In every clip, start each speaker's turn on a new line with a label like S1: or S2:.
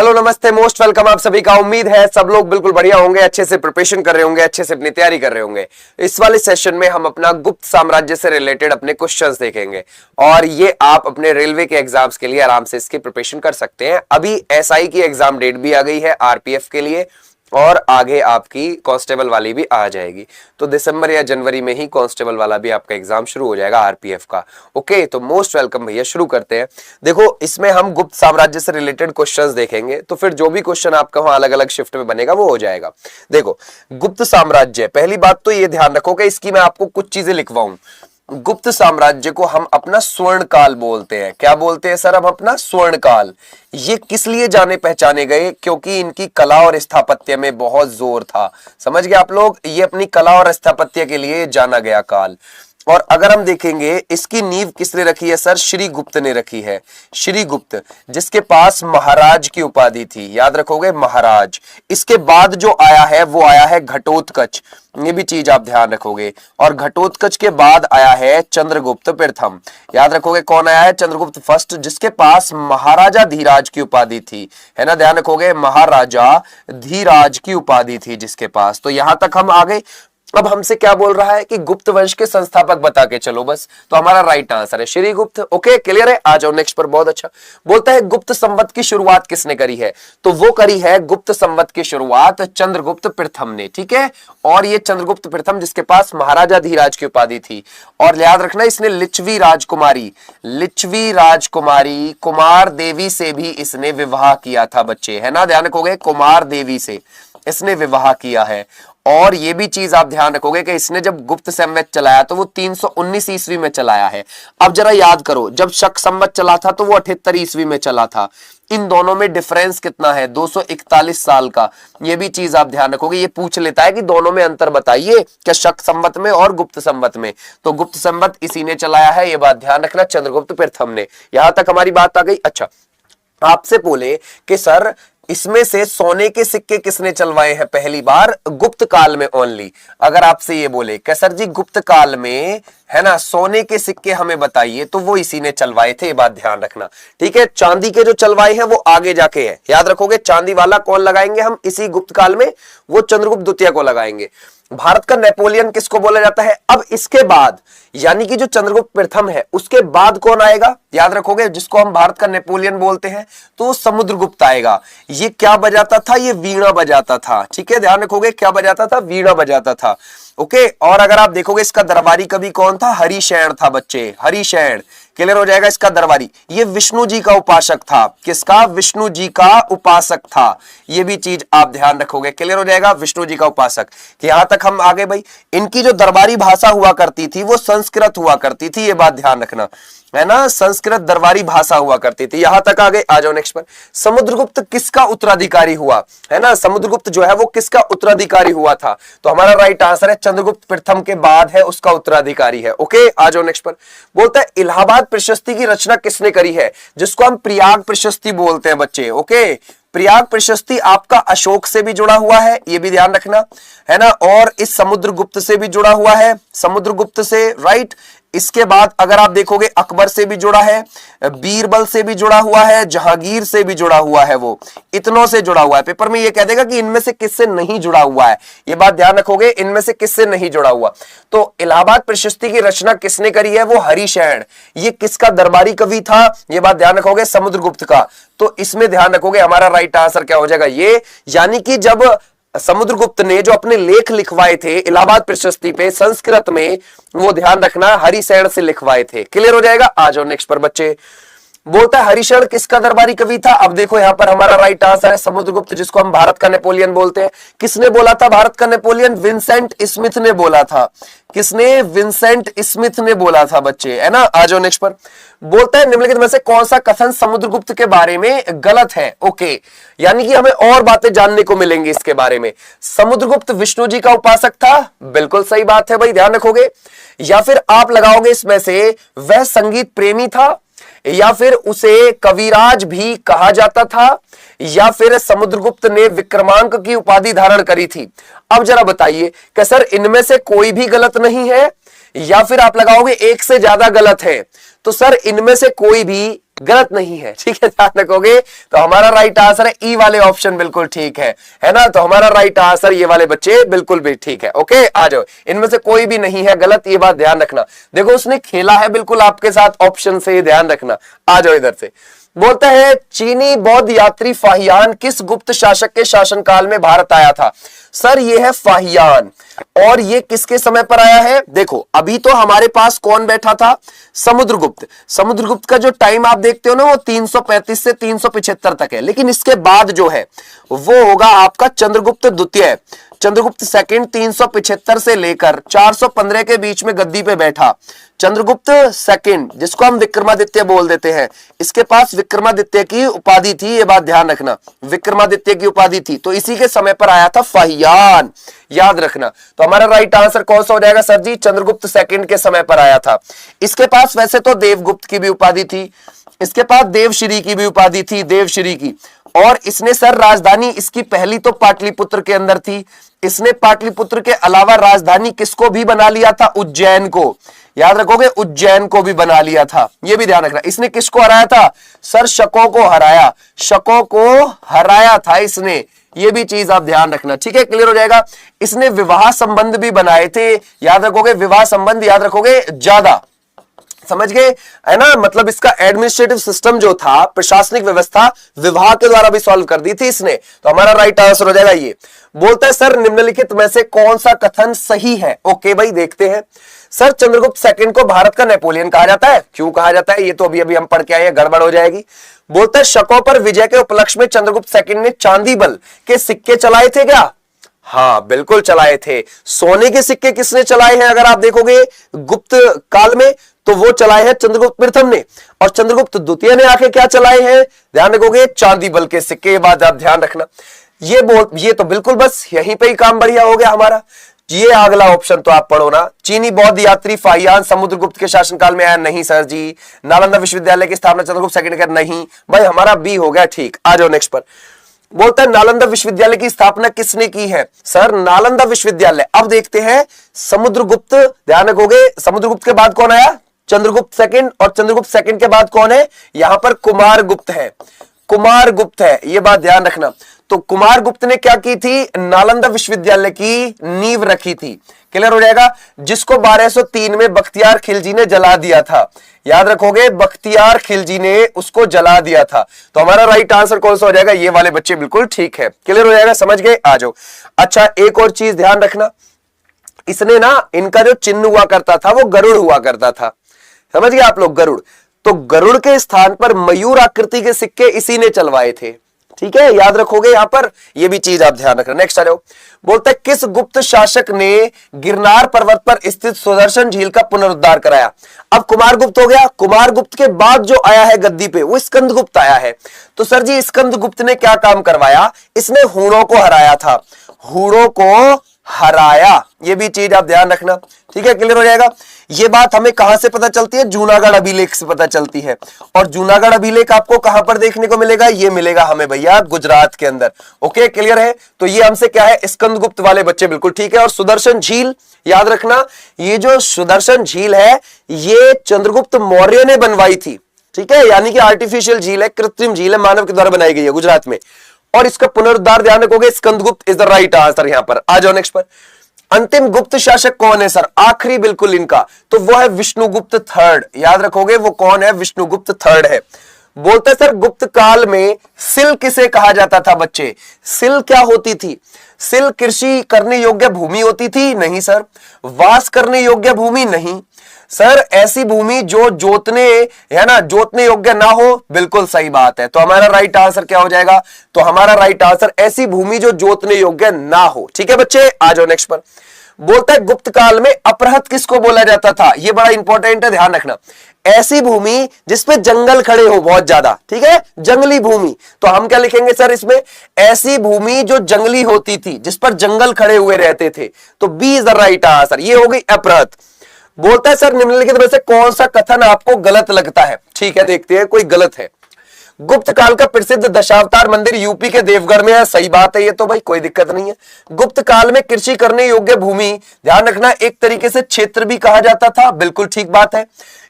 S1: Hello नमस्ते, most welcome आप सभी का। उम्मीद है सब लोग बिल्कुल बढ़िया होंगे, अच्छे से प्रिपरेशन कर रहे होंगे, अच्छे से अपनी तैयारी कर रहे होंगे। इस वाले सेशन में हम अपना गुप्त साम्राज्य से रिलेटेड अपने क्वेश्चंस देखेंगे और ये आप अपने रेलवे के एग्जाम्स के लिए आराम से इसकी प्रिपरेशन कर सकते हैं। अभी एसआई की एग्जाम डेट भी आ गई है आरपीएफ के लिए और आगे आपकी कांस्टेबल वाली भी आ जाएगी। तो दिसंबर या जनवरी में ही कांस्टेबल वाला भी आपका एग्जाम शुरू हो जाएगा आरपीएफ का। ओके, तो मोस्ट वेलकम भैया, शुरू करते हैं। देखो, इसमें हम गुप्त साम्राज्य से रिलेटेड क्वेश्चंस देखेंगे, तो फिर जो भी क्वेश्चन आपका वहां अलग अलग शिफ्ट में बनेगा वो हो जाएगा। देखो, गुप्त साम्राज्य, पहली बात तो ये ध्यान रखो कि इसकी मैं आपको कुछ चीजें लिखवाऊं। गुप्त साम्राज्य को हम अपना स्वर्ण काल बोलते हैं। क्या बोलते हैं सर? हम अपना स्वर्ण काल। ये किस लिए जाने पहचाने गए? क्योंकि इनकी कला और स्थापत्य में बहुत जोर था। समझ गए आप लोग? ये अपनी कला और स्थापत्य के लिए जाना गया काल। और अगर हम देखेंगे इसकी नींव किसने रखी है सर? श्री गुप्त ने रखी है। श्री गुप्त, जिसके पास महाराज की उपाधि थी, याद रखोगे, महाराज। इसके बाद जो आया है वो आया है घटोत्कच, ये भी चीज आप ध्यान रखोगे। और घटोत्कच के बाद आया है चंद्रगुप्त प्रथम, याद रखोगे। कौन आया है? चंद्रगुप्त फर्स्ट, जिसके पास महाराजा धीराज की उपाधि थी, है ना, ध्यान रखोगे, महाराजा धीराज की उपाधि थी जिसके पास। तो यहां तक हम आ गए। अब हमसे क्या बोल रहा है कि गुप्त वंश के संस्थापक बता के चलो बस, तो हमारा राइट आंसर है श्री गुप्त। ओके, क्लियर है? आ जाओ नेक्स्ट पर। बहुत अच्छा। बोलता है गुप्त संवत की शुरुआत किसने करी है? तो वो करी है गुप्त संवत की शुरुआत चंद्रगुप्त प्रथम ने, ठीक है। और ये चंद्रगुप्त प्रथम जिसके पास महाराजा धीराज की उपाधि थी। और याद रखना, इसने लिच्छवी राजकुमारी कुमार देवी से भी इसने विवाह किया था बच्चे, है ना, ध्यान रखोगे, कुमार देवी से इसने विवाह किया है। और ये भी चीज आप ध्यान रखोगे कि इसने जब गुप्त संवत चलाया तो वो 319 ईस्वी में चलाया है। अब जरा याद करो, जब शक संवत चला था तो वो 78 ईस्वी में चला था। इन दोनों में डिफरेंस कितना है? 241 साल का। ये भी चीज आप ध्यान रखोगे। ये पूछ लेता है कि दोनों में अंतर बताइए, क्या शक संवत में और गुप्त संवत में। तो गुप्त संवत इसी ने चलाया है, ये बात ध्यान रखना, चंद्रगुप्त प्रथम ने। यहां तक हमारी बात आ गई। अच्छा, आपसे बोले कि सर इसमें से सोने के सिक्के किसने चलवाए हैं पहली बार? गुप्त काल में ओनली। अगर आपसे ये बोले कि सर जी गुप्त काल में, है ना, सोने के सिक्के हमें बताइए, तो वो इसी ने चलवाए थे, ये बात ध्यान रखना, ठीक है। चांदी के जो चलवाए हैं वो आगे जाके है, याद रखोगे। चांदी वाला कौन लगाएंगे हम इसी गुप्त काल में? वो चंद्रगुप्त द्वितीय को लगाएंगे। भारत का नेपोलियन किसको बोला जाता है? अब इसके बाद, यानी कि जो चंद्रगुप्त प्रथम है उसके बाद कौन आएगा? याद रखोगे, जिसको हम भारत का नेपोलियन बोलते हैं, तो समुद्रगुप्त आएगा। ये क्या बजाता था? ये वीणा बजाता था, ठीक है, ध्यान रखोगे। क्या बजाता था? वीणा बजाता था। ओके, और अगर आप देखोगे इसका दरबारी कवि कौन था? हरिशैन था बच्चे, हरिशैन। क्लियर हो जाएगा? इसका दरबारी, ये विष्णु जी का उपासक था। किसका? विष्णु जी का उपासक था। ये भी चीज आप ध्यान रखोगे। क्लियर हो जाएगा? विष्णु जी का उपासक। कि यहां तक हम आगे भाई। इनकी जो दरबारी भाषा हुआ करती थी वो संस्कृत हुआ करती थी, ये बात ध्यान रखना, है ना, संस्कृत दरबारी भाषा हुआ करती थी। यहां तक आगे आ जाओ नेक्स्ट पर। समुद्रगुप्त किसका उत्तराधिकारी हुआ? है ना, समुद्रगुप्त जो है वो किसका उत्तराधिकारी हुआ था? तो हमारा राइट आंसर है चंद्रगुप्त प्रथम के बाद है उसका उत्तराधिकारी है। ओके, आ जाओ नेक्स्ट पर। बोलता है इलाहाबाद प्रशस्ति की रचना किसने करी है? जिसको हम प्रयाग प्रशस्ति बोलते हैं बच्चे। ओके, प्रयाग प्रशस्ति आपका अशोक से भी जुड़ा हुआ है, ये भी ध्यान रखना, है ना, और इस समुद्रगुप्त से भी जुड़ा हुआ है, समुद्रगुप्त से, राइट। इसके बाद अगर आप देखोगे अकबर से भी जुड़ा है, बीरबल से भी जुड़ा हुआ है, जहांगीर से भी जुड़ा हुआ है, वो इतनों से जुड़ा हुआ है। पेपर में ये कह देगा कि इनमें से किससे नहीं जुड़ा हुआ है, ये बात ध्यान रखोगे, इनमें से किससे नहीं जुड़ा हुआ। तो इलाहाबाद प्रशस्ति की रचना किसने करी है? वो हरिशैन। ये किसका दरबारी कवि था? ये बात ध्यान रखोगे, समुद्रगुप्त का। तो इसमें ध्यान रखोगे हमारा राइट आंसर क्या हो जाएगा? ये, यानी कि जब समुद्रगुप्त ने जो अपने लेख लिखवाए थे इलाहाबाद प्रशस्ति पे संस्कृत में, वो ध्यान रखना हरिशैन से लिखवाए थे। क्लियर हो जाएगा? आ जाओ नेक्स्ट पर बच्चे। बोलता है हरिशैन किसका दरबारी कवि था? अब देखो यहां पर हमारा राइट आंसर है समुद्रगुप्त, जिसको हम भारत का नेपोलियन बोलते हैं। किसने बोला था भारत का नेपोलियन? विंसेंट स्मिथ ने बोला था। किसने? विंसेंट स्मिथ ने बोला था बच्चे, है ना। आ जाओ नेक्स्ट पर। बोलता है निम्नलिखित में से कौन सा कथन समुद्रगुप्त के बारे में गलत है? ओके, यानी कि हमें और बातें जानने को मिलेंगी इसके बारे में। समुद्रगुप्त विष्णु जी का उपासक था, बिल्कुल सही बात है भाई, ध्यान रखोगे। या फिर आप लगाओगे इसमें से वह संगीत प्रेमी था, या फिर उसे कविराज भी कहा जाता था, या फिर समुद्रगुप्त ने विक्रमांक की उपाधि धारण करी थी। अब जरा बताइए कि सर इनमें से कोई भी गलत नहीं है, या फिर आप लगाओगे एक से ज्यादा गलत है। तो सर इनमें से कोई भी गलत नहीं है, ठीक है, ध्यान रखोगे। तो हमारा राइट आंसर है ई वाले ऑप्शन, बिल्कुल ठीक है ना। तो हमारा राइट आंसर ये वाले बच्चे बिल्कुल भी ठीक है। ओके, आ जाओ, इनमें से कोई भी नहीं है गलत, ये बात ध्यान रखना। देखो उसने खेला है बिल्कुल आपके साथ ऑप्शन से, ध्यान रखना। आ जाओ इधर से। बोलता है चीनी बौद्ध यात्री फाहियान किस गुप्त शासक के शासनकाल में भारत आया था? सर ये है फाहियान, और ये किसके समय पर आया है? देखो अभी तो हमारे पास कौन बैठा था? समुद्रगुप्त। समुद्रगुप्त का जो टाइम आप देखते हो ना वो 335 से 375 तक है, लेकिन इसके बाद जो है वो होगा आपका चंद्रगुप्त द्वितीय। चंद्रगुप्त सेकंड 375 से लेकर 415 के बीच में गद्दी पे बैठा। चंद्रगुप्त सेकंड, जिसको हम विक्रमादित्य बोल देते हैं, इसके पास विक्रमादित्य की उपाधि थी, ये बात ध्यान रखना, विक्रमादित्य की उपाधि थी। तो इसी के समय पर आया था फाहियान, याद रखना। तो हमारा राइट आंसर कौन सा हो जाएगा सर जी? चंद्रगुप्त सेकंड के समय पर आया था। इसके पास वैसे तो देवगुप्त की भी उपाधि थी, इसके पास देवश्री की भी उपाधि थी, देवश्री की। और इसने सर राजधानी इसकी पहली तो पाटलिपुत्र के अंदर थी, इसने पाटलिपुत्र के अलावा राजधानी किसको भी बना लिया था? उज्जैन को, याद रखोगे, उज्जैन को भी बना लिया था, यह भी ध्यान रखना। इसने किसको हराया था? सर शकों को हराया, शकों को हराया था इसने, ये भी चीज आप ध्यान रखना, ठीक है, क्लियर हो जाएगा। इसने विवाह संबंध भी बनाए थे, याद रखोगे, विवाह संबंध याद रखोगे ज्यादा, समझ गए है ना। मतलब इसका एडमिनिस्ट्रेटिव सिस्टम जो था, प्रशासनिक व्यवस्था विवाह के द्वारा भी सॉल्व कर दी थी इसने। तो हमारा राइट आंसर हो जाएगा ये। बोलता है सर निम्नलिखित में से कौन सा कथन सही है? ओके भाई देखते हैं। सर चंद्रगुप्त सेकंड को भारत का नेपोलियन कहा जाता है। क्यों कहा जाता है? ये तो अभी अभी हम पढ़ के आए हैं, गड़बड़ हो जाएगी। बोलता है शकों पर विजय के उपलक्ष्य में चंद्रगुप्त सेकंड ने चांदी बल के सिक्के चलाए थे क्या? हाँ बिल्कुल चलाए थे। सोने के सिक्के किसने चलाए हैं? अगर आप देखोगे गुप्त काल में तो वो चलाए हैं चंद्रगुप्त प्रथम ने, और चंद्रगुप्त द्वितीय ने आके क्या चलाए हैं? ध्यान रखोगे, चांदी बल के सिक्के। ये बात आप ध्यान रखना। ये तो बिल्कुल बस यहीं पे ही काम बढ़िया हो गया हमारा। ये अगला ऑप्शन तो आप पढ़ो ना। चीनी बौद्ध यात्री फाहियान समुद्रगुप्त के शासनकाल में आया, नहीं सर जी। नालंदा विश्वविद्यालय की स्थापना चंद्रगुप्त सेकंड कर, नहीं भाई, हमारा बी हो गया, ठीक। आ जाओ नेक्स्ट पर। बोलता है नालंदा विश्वविद्यालय की स्थापना किसने की है? सर नालंदा विश्वविद्यालय, अब देखते हैं समुद्रगुप्त, ध्यान रखोगे, समुद्रगुप्त के बाद कौन आया? चंद्रगुप्त सेकंड, और चंद्रगुप्त सेकंड के बाद कौन है? यहां पर कुमारगुप्त है, कुमारगुप्त है, ये बात ध्यान रखना। तो कुमारगुप्त ने क्या की थी? नालंदा विश्वविद्यालय की नींव रखी थी, क्लियर हो जाएगा, जिसको 1203 में बख्तियार खिलजी ने जला दिया था। याद रखोगे, बख्तियार खिलजी ने उसको जला दिया था। तो हमारा राइट आंसर कौन सा हो जाएगा? ये वाले बच्चे बिल्कुल ठीक है, क्लियर हो जाएगा, समझ गए? आ जाओ। अच्छा एक और चीज ध्यान रखना, इसने ना, इनका जो चिन्ह हुआ करता था वो गरुड़ हुआ करता था, समझ गए आप लोग, गरुड़। तो गरुड़ के स्थान पर मयूर आकृति के सिक्के इसी ने चलवाए थे, ठीक है, याद रखोगे यहां पर, ये भी चीज आप ध्यान रखना। नेक्स्ट आ जाओ। बोलता है किस गुप्त शासक ने गिरनार पर्वत पर स्थित सुदर्शन झील का पुनरुद्धार कराया? अब कुमारगुप्त हो गया, कुमारगुप्त के बाद जो आया है गद्दी पे वो स्कंदगुप्त आया है। तो सर जी स्कंदगुप्त ने क्या काम करवाया? इसने हूणों को हराया था, हूणों को हराया, ये भी चीज आप ध्यान रखना, ठीक है, क्लियर हो जाएगा। ये बात हमें कहां से पता चलती है? जूनागढ़ अभिलेख से पता चलती है। और जूनागढ़ अभिलेख आपको कहां पर देखने को मिलेगा? ये मिलेगा हमें भैया गुजरात के अंदर। ओके क्लियर है। तो ये हमसे क्या है? स्कंदगुप्त वाले बच्चे बिल्कुल ठीक है। और सुदर्शन झील याद रखना, ये जो सुदर्शन झील है ये चंद्रगुप्त मौर्य ने बनवाई थी, ठीक है, यानी कि आर्टिफिशियल झील है, कृत्रिम झील है, मानव के द्वारा बनाई गई है गुजरात में। और इसका पुनरुद्धार ध्यान रखोगे, Skandagupta is the right answer. यहां पर आ जाओ नेक्स्ट पर। अंतिम गुप्त शासक कौन है सर? आखिरी बिल्कुल इनका, तो वो है विष्णुगुप्त थर्ड, याद रखोगे वो कौन है? विष्णुगुप्त थर्ड है। बोलते हैं सर गुप्त काल में सिल किसे कहा जाता था बच्चे? सिल क्या होती थी? सिल कृषि करने योग्य भूमि होती थी? नहीं सर। वास करने योग्य भूमि? नहीं सर। ऐसी भूमि जो जोतने, है ना, जोतने योग्य ना हो, बिल्कुल सही बात है। तो हमारा राइट आंसर क्या हो जाएगा? तो हमारा राइट आंसर ऐसी भूमि जो जोतने योग्य ना हो, ठीक है बच्चे। आ जाओ नेक्स्ट पर। बोलता है गुप्त काल में अपहृत किसको बोला जाता था? ये बड़ा इंपॉर्टेंट है, ध्यान रखना। ऐसी भूमि जिसपे जंगल खड़े हो बहुत ज्यादा, ठीक है, जंगली भूमि। तो हम क्या लिखेंगे सर इसमें? ऐसी भूमि जो जंगली होती थी, जिस पर जंगल खड़े हुए रहते थे। तो B is the right answer, ये हो गई अपहृत। बोलता है सर निम्नलिखित में से कौन सा कथन आपको गलत लगता है? ठीक है देखते हैं, कोई गलत है। गुप्त काल का प्रसिद्ध दशावतार मंदिर यूपी के देवगढ़ में है। सही बात है, ये तो भाई कोई दिक्कत नहीं है। गुप्त काल में कृषि करने योग्य भूमि, ध्यान रखना, एक तरीके से क्षेत्र भी कहा जाता था। बिल्कुल ठीक बात है।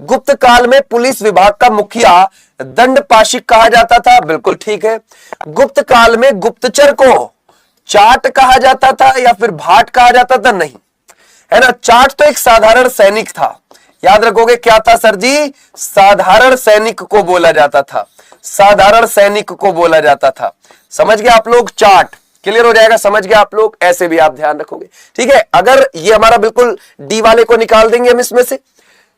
S1: गुप्त काल में पुलिस विभाग का मुखिया दंडपाशिक कहा जाता था। बिल्कुल ठीक है। गुप्त काल में गुप्तचर को चाट कहा जाता था या फिर भाट कहा जाता था? नहीं, है ना। चाट तो एक साधारण सैनिक था, याद रखोगे। क्या था सर जी? साधारण सैनिक को बोला जाता था, साधारण सैनिक को बोला जाता था। समझ गए आप लोग? चाट क्लियर हो जाएगा, समझ गए आप लोग? ऐसे भी आप ध्यान रखोगे, ठीक है। अगर ये हमारा बिल्कुल डी वाले को निकाल देंगे हम इसमें से।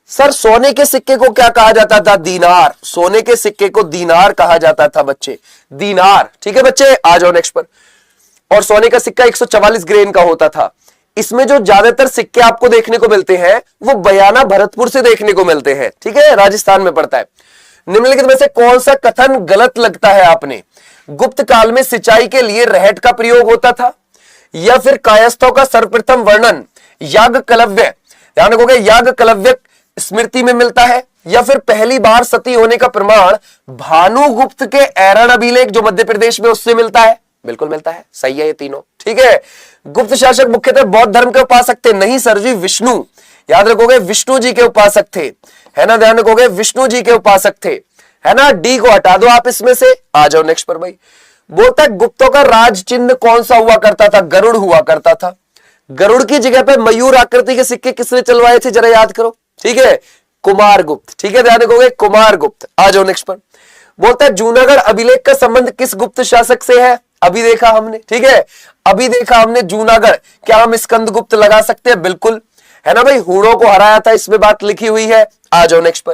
S1: सर सोने के सिक्के को क्या कहा जाता था? दीनार। सोने के सिक्के को दीनार कहा जाता था बच्चे, दीनार। ठीक है बच्चे, आ जाओ नेक्स्ट पर। और सोने का सिक्का 144 ग्रेन का होता था। इसमें जो ज्यादातर सिक्के आपको देखने को मिलते हैं वो बयाना भरतपुर से देखने को मिलते हैं, ठीक है, राजस्थान में पड़ता है। निम्नलिखित में से कौन सा कथन गलत लगता है आपने? गुप्त काल में सिंचाई के लिए रहट का प्रयोग होता था, या फिर कायस्थों का सर्वप्रथम वर्णन याज्ञवल्क्य, ध्यान रखोगे, याज्ञवल्क्य स्मृति में मिलता है, या फिर पहली बार सती होने का प्रमाण भानुगुप्त के ऐरण अभिलेख जो मध्य प्रदेश में उससे मिलता है? बिल्कुल मिलता है, सही है ये तीनों, ठीक है। गुप्त शासक मुख्यतः बौद्ध धर्म के उपासक थे? नहीं सर जी, विष्णु, याद रखोगे, विष्णु जी के उपासक थे, है ना, ध्यान रखोगे, विष्णु जी के उपासक थे, है ना। डी को हटा दो आप इसमें से, आ जाओ नेक्स्ट पर भाई। बोलता है गुप्तों का राज चिन्ह कौन सा हुआ करता था? गरुड़ हुआ करता था। गरुड़ की जगह पे मयूर आकृति के सिक्के किसने चलवाए थे? जरा याद करो, ठीक है, कुमार गुप्त, ठीक है, ध्यान रखोगे, कुमार गुप्त। आ जाओ नेक्स्ट पर। बोलता है जूनागढ़ अभिलेख का संबंध किस गुप्त शासक से है? अभी देखा हमने, ठीक है, अभी देखा हमने जूनागढ़। क्या हम स्कंदगुप्त लगा सकते हैं? बिल्कुल, है ना भाई, हूणों को हराया था, इसमें बात लिखी हुई है। आ जाओ नेक्स्ट पर।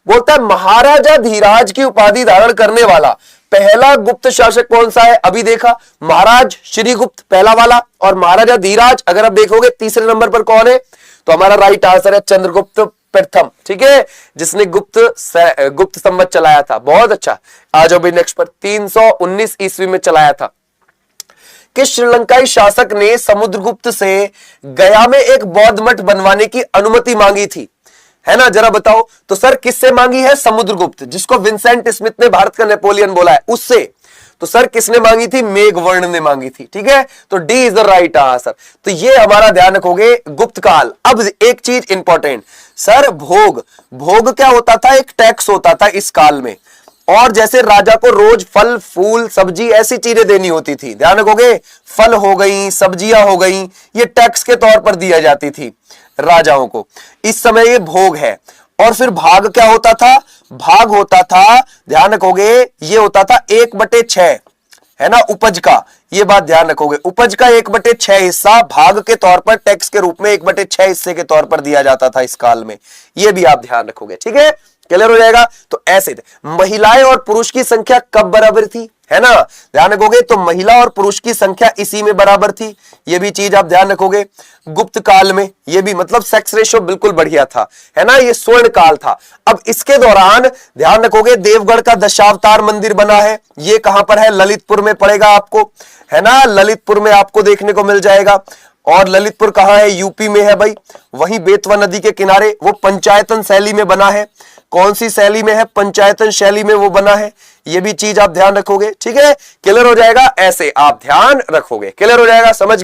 S1: बोलता है महाराजा धीराज की उपाधि धारण करने वाला पहला गुप्त शासक कौन सा है? अभी देखा, महाराज श्रीगुप्त पहला वाला, और महाराजा धीराज अगर आप देखोगे तीसरे नंबर पर कौन है? तो हमारा राइट आंसर है चंद्रगुप्त प्रथम, ठीक है, जिसने गुप्त संवत चलाया था। बहुत अच्छा। आ जाओ भाई नेक्स्ट पर। 319 ईस्वी में चलाया था। किस श्रीलंकाई शासक ने समुद्रगुप्त से गया में एक बौद्ध मठ बनवाने की अनुमति मांगी थी? है ना, जरा बताओ। तो सर किससे मांगी है? समुद्रगुप्त, जिसको विंसेंट स्मिथ ने भारत का नेपोलियन बोला है, उससे। तो सर किसने मांगी थी? मेघवर्ण ने मांगी थी, ठीक है। तो D is the right answer. तो ये हमारा ध्यान रखोगे गुप्त काल। अब एक चीज इंपॉर्टेंट सर, भोग। भोग क्या होता था? एक टैक्स होता था इस काल में, और जैसे राजा को रोज फल फूल सब्जी ऐसी चीजें देनी होती थी, ध्यान रखोगे, फल हो गई, सब्जियां हो गई, ये टैक्स के तौर पर दिया जाती थी राजाओं को। इस समय ये भोग है। और फिर भाग क्या होता था? भाग होता था, ध्यान रखोगे, ये होता था 1/6, है ना, उपज का। ये बात ध्यान रखोगे, उपज का 1/6 हिस्सा भाग के तौर पर टैक्स के रूप में 1/6 हिस्से के तौर पर दिया जाता था इस काल में। ये भी आप ध्यान रखोगे, ठीक है, क्लियर हो जाएगा। तो ऐसे थे। महिलाएं और पुरुष की संख्या कब बराबर थी? है ना, ध्यान रखोगे, तो महिला और पुरुष की संख्या इसी में बराबर थी। ये भी चीज आप ध्यान रखोगे। गुप्त काल में ये भी मतलब सेक्स रेशियो बिल्कुल बढ़िया था, है ना, ये स्वर्ण काल था। अब इसके दौरान ध्यान रखोगे देवगढ़ का दशावतार मंदिर बना है। ये कहां पर है? ललितपुर में पड़ेगा आपको, है ना, ललितपुर में आपको देखने को मिल जाएगा। और ललितपुर कहां है? यूपी में है भाई। वहीं बेतवा नदी के किनारे वो पंचायतन शैली में बना है। कौन सी शैली में है? पंचायतन शैली में वो बना है। ये भी चीज आप ध्यान रखोगे, ठीक है, क्लियर हो जाएगा। ऐसे आप ध्यान रखोगे, क्लियर हो जाएगा, समझ